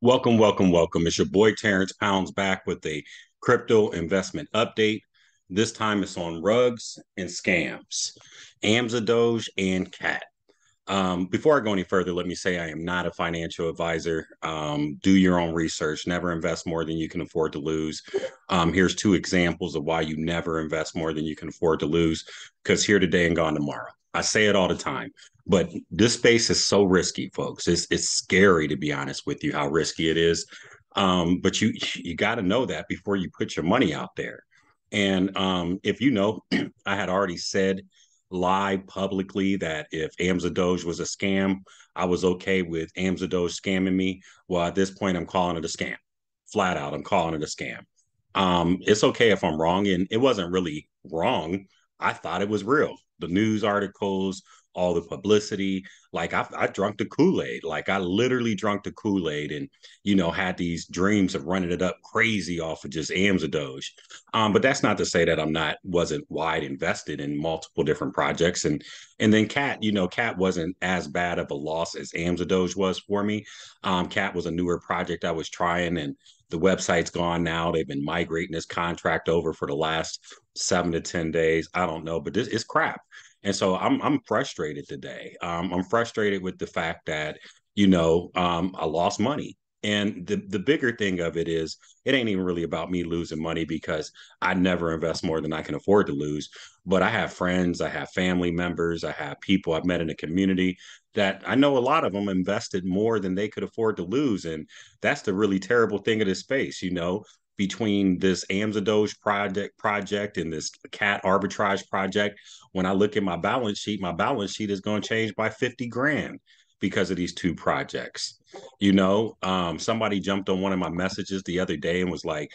Welcome, welcome, welcome. It's your boy Terrence Pounds back with a crypto investment update. This time it's on rugs and scams, Amzdoge and cat. Before I go any further, let me say I am not a financial advisor. Do your own research. Never invest more than you can afford to lose. Here's two examples of why you never invest more than you can afford to lose, because here today and gone tomorrow. I say it all the time, but this space is so risky, folks. It's scary, to be honest with you, how risky it is. But you got to know that before you put your money out there. And if you know, I had already said live publicly that if Amzdoge was a scam, I was okay with Amzdoge scamming me. Well, at this point, I'm calling it a scam. Flat out, I'm calling it a scam. It's okay if I'm wrong, and it wasn't really wrong. I thought it was real. The news articles, all the publicity, like I drunk the Kool-Aid. Like I literally drunk the Kool-Aid and, had these dreams of running it up crazy off of just Amzdoge. But that's not to say that wasn't wide invested in multiple different projects. And then Cat, Cat wasn't as bad of a loss as Amzdoge was for me. Cat was a newer project I was trying, and the website's gone now. They've been migrating this contract over for the last 7 to 10 days. I don't know, but this is crap. And so I'm frustrated today. I'm frustrated with the fact that I lost money. And the bigger thing of it is, it ain't even really about me losing money because I never invest more than I can afford to lose. But I have friends, I have family members, I have people I've met in the community that I know a lot of them invested more than they could afford to lose. And that's the really terrible thing of this space, between this Amzdoge project and this cat arbitrage project. When I look at my balance sheet is going to change by 50 grand because of these two projects. Somebody jumped on one of my messages the other day and was like,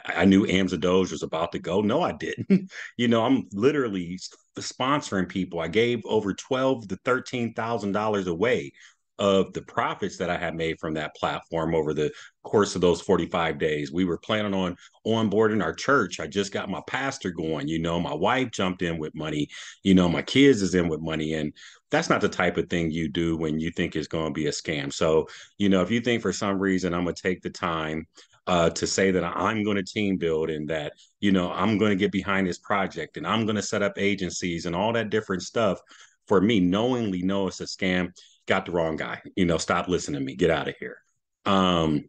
I knew Amzdoge was about to go. No, I didn't. I'm literally sponsoring people. I gave over 12 to $13,000 away of the profits that I had made from that platform over the course of those 45 days. We were planning on onboarding our church. I just got my pastor going. My wife jumped in with money. My kids is in with money. And that's not the type of thing you do when you think it's going to be a scam. So, if you think for some reason I'm going to take the time to say that I'm going to team build and that, I'm going to get behind this project and I'm going to set up agencies and all that different stuff, for me, knowingly know it's a scam, got the wrong guy. Stop listening to me. Get out of here. Um,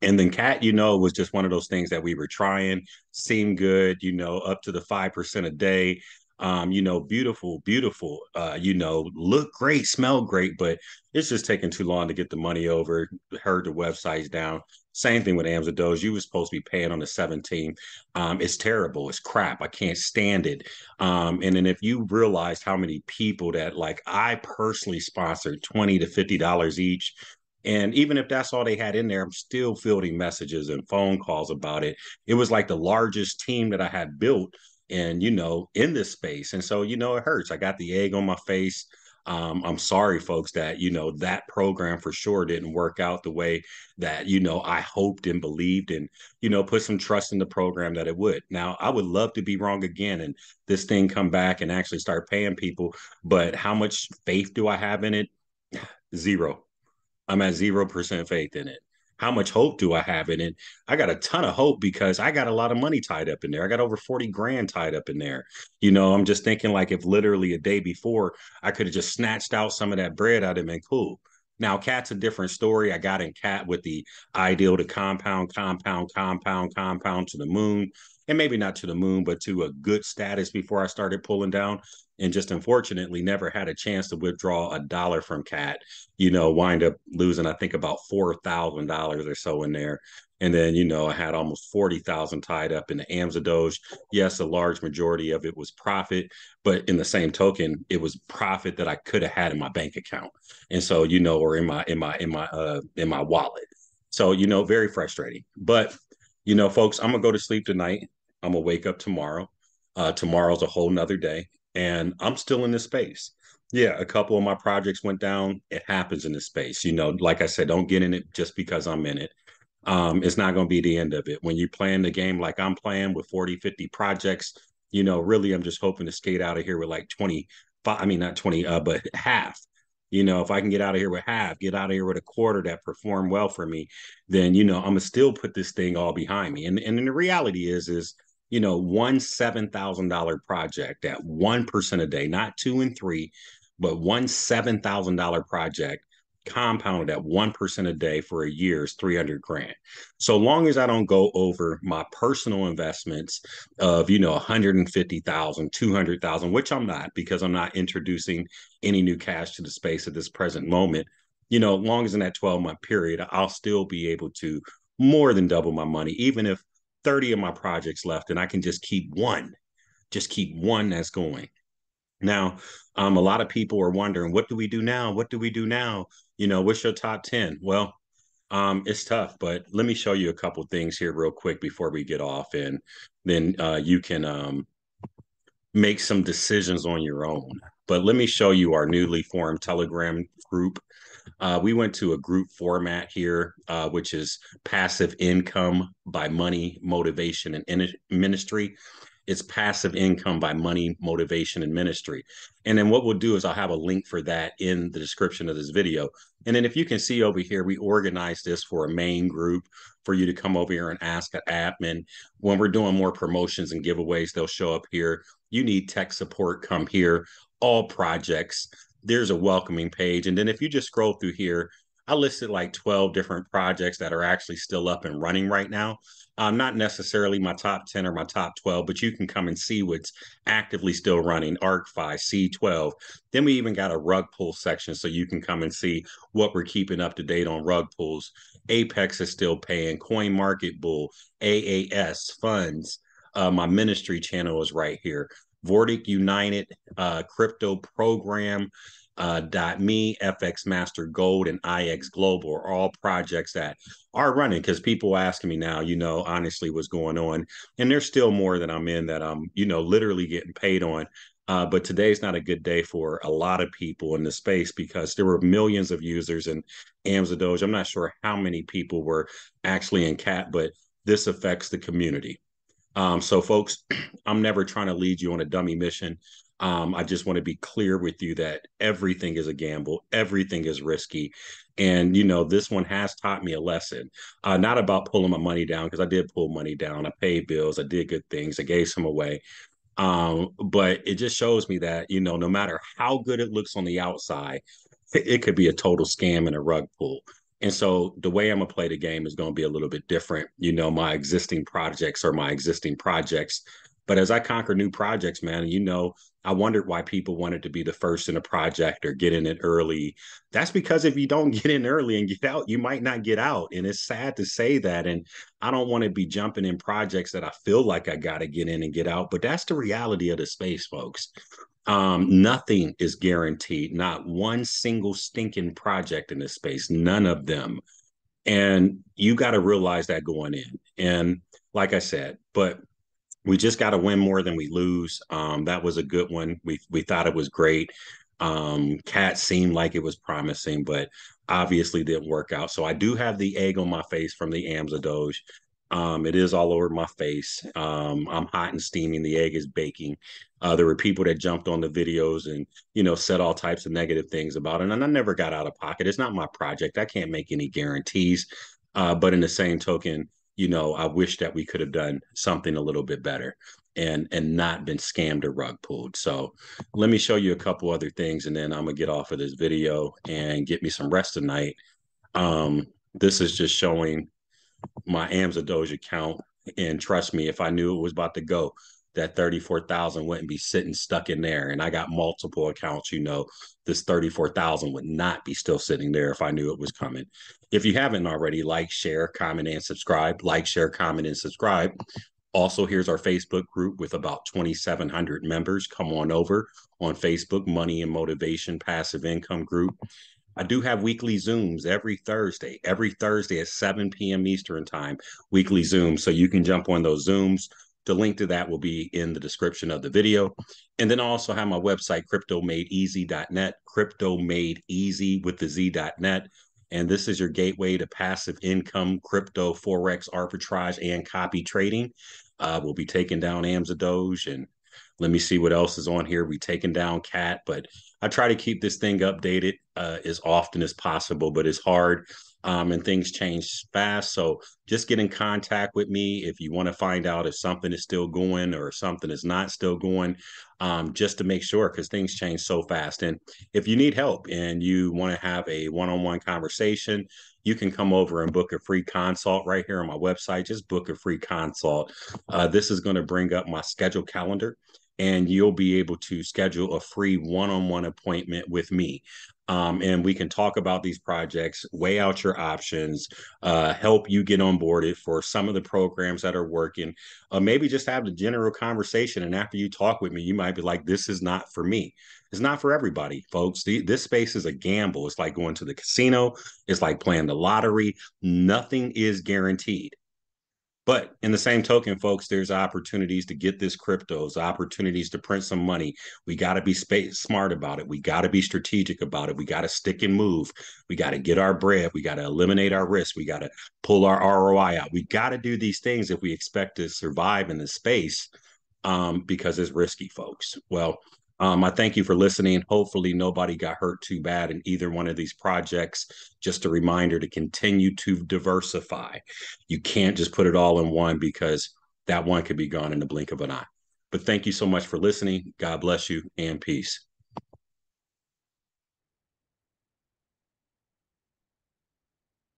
and then Cat, was just one of those things that we were trying, seemed good, up to the 5% a day. Beautiful, beautiful, look great, smell great, but it's just taking too long to get the money over. Heard the website's down. Same thing with Amzdoge. You were supposed to be paying on the 17th. It's terrible. It's crap. I can't stand it. And then if you realized how many people that, like, I personally sponsored $20 to $50 each, and even if that's all they had in there, I'm still fielding messages and phone calls about it. It was like the largest team that I had built and, in this space. And so, it hurts. I got the egg on my face. I'm sorry, folks, that, that program for sure didn't work out the way that, I hoped and believed and, put some trust in the program that it would. Now, I would love to be wrong again and this thing come back and actually start paying people. But how much faith do I have in it? Zero. I'm at 0% faith in it. How much hope do I have in it? I got a ton of hope because I got a lot of money tied up in there. I got over 40 grand tied up in there. I'm just thinking, like, if literally a day before I could have just snatched out some of that bread, I'd have been cool. Now, Cat's a different story. I got in Cat with the ideal to compound to the moon. And maybe not to the moon, but to a good status before I started pulling down. And just unfortunately never had a chance to withdraw a dollar from Cat, wind up losing, I think, about $4,000 or so in there. And then, I had almost 40,000 tied up in the Amzdoge. Yes, a large majority of it was profit, but in the same token, it was profit that I could have had in my bank account. And so, or in my wallet. So, very frustrating. But, folks, I'm gonna go to sleep tonight. I'm gonna wake up tomorrow. Tomorrow's a whole nother day. And I'm still in this space. Yeah, a couple of my projects went down. It happens in this space. Like I said, don't get in it just because I'm in it. It's not going to be the end of it. When you're playing the game like I'm playing with 40, 50 projects, really, I'm just hoping to skate out of here with like 25, I mean, not 20, but half. If I can get out of here with half, get out of here with a quarter that performed well for me, then I'm gonna still put this thing all behind me. And the reality is one $7,000 project at 1% a day, not two and three, but one $7,000 project compounded at 1% a day for a year is 300 grand. So long as I don't go over my personal investments of 150,000, 200,000, which I'm not, because I'm not introducing any new cash to the space at this present moment, long as in that 12-month period, I'll still be able to more than double my money, even if 30 of my projects left and I can just keep one that's going. Now, a lot of people are wondering, what do we do now? What do we do now? What's your top 10? Well, it's tough, but let me show you a couple things here real quick before we get off, and then you can make some decisions on your own. But let me show you our newly formed Telegram group. We went to a group format here, which is passive income by money, motivation, and ministry. It's passive income by money, motivation, and ministry. And then what we'll do is I'll have a link for that in the description of this video. And then if you can see over here, we organized this for a main group for you to come over here and ask an admin. When we're doing more promotions and giveaways, they'll show up here. You need tech support, come here. All projects, there's a welcoming page. And then if you just scroll through here, I listed like 12 different projects that are actually still up and running right now. Not necessarily my top 10 or my top 12, but you can come and see what's actively still running: ArcFi, C12. Then we even got a rug pull section, so you can come and see what we're keeping up to date on rug pulls. Apex is still paying, Coin Market Bull, AAS, funds. My ministry channel is right here. Vortic United, Crypto Program, .me, FX Master Gold, and IX Global are all projects that are running, because people asking me now, honestly, what's going on. And there's still more that I'm in that I'm, literally getting paid on. But today's not a good day for a lot of people in the space, because there were millions of users in Amzdoge. I'm not sure how many people were actually in CAT, but this affects the community. So, folks, I'm never trying to lead you on a dummy mission. I just want to be clear with you that everything is a gamble, everything is risky. And, this one has taught me a lesson, not about pulling my money down, because I did pull money down. I paid bills, I did good things, I gave some away. But it just shows me that, no matter how good it looks on the outside, it could be a total scam and a rug pull. And so the way I'm gonna play the game is gonna be a little bit different. My existing projects are my existing projects. But as I conquer new projects, man, I wondered why people wanted to be the first in a project or get in it early. That's because if you don't get in early and get out, you might not get out. And it's sad to say that. And I don't want to be jumping in projects that I feel like I got to get in and get out. But that's the reality of the space, folks. Nothing is guaranteed, not one single stinking project in this space, none of them. And you got to realize that going in. And like I said, but we just got to win more than we lose. That was a good one. We thought it was great. Cat seemed like it was promising, but obviously didn't work out. So I do have the egg on my face from the Amzdoge. It is all over my face. I'm hot and steaming. The egg is baking. There were people that jumped on the videos and said all types of negative things about it, and I never got out of pocket. It's not my project. I can't make any guarantees. But in the same token, I wish that we could have done something a little bit better and not been scammed or rug pulled. So let me show you a couple other things, and then I'm gonna get off of this video and get me some rest tonight. This is just showing my Amzdoge account, and trust me, if I knew it was about to go, that 34,000 wouldn't be sitting stuck in there. And I got multiple accounts, this 34,000 would not be still sitting there if I knew it was coming. If you haven't already, like, share, comment, and subscribe. Like, share, comment, and subscribe. Also, here's our Facebook group with about 2,700 members. Come on over on Facebook, Money and Motivation Passive Income Group. I do have weekly Zooms every Thursday at 7 p.m. Eastern time, weekly Zooms. So you can jump on those Zooms. The link to that will be in the description of the video. And then I also have my website, cryptomadeeasy.net, cryptomadeeasy with the Z.net. And this is your gateway to passive income, crypto, Forex, arbitrage, and copy trading. We'll be taking down Amzdoge, and let me see what else is on here. We taking down Cat, but I try to keep this thing updated as often as possible, but it's hard and things change fast. So just get in contact with me if you want to find out if something is still going or something is not still going, just to make sure, because things change so fast. And if you need help and you want to have a one-on-one conversation, you can come over and book a free consult right here on my website. Just book a free consult. This is going to bring up my schedule calendar, and you'll be able to schedule a free one-on-one appointment with me. And we can talk about these projects, weigh out your options, help you get onboarded for some of the programs that are working. Maybe just have the general conversation. And after you talk with me, you might be like, this is not for me. It's not for everybody, folks. This space is a gamble. It's like going to the casino. It's like playing the lottery. Nothing is guaranteed. But in the same token, folks, there's opportunities to get this cryptos, opportunities to print some money. We got to be smart about it. We got to be strategic about it. We got to stick and move. We got to get our bread. We got to eliminate our risk. We got to pull our ROI out. We got to do these things if we expect to survive in this space, because it's risky, folks. Well, I thank you for listening. Hopefully, nobody got hurt too bad in either one of these projects. Just a reminder to continue to diversify. You can't just put it all in one, because that one could be gone in the blink of an eye. But thank you so much for listening. God bless you, and peace.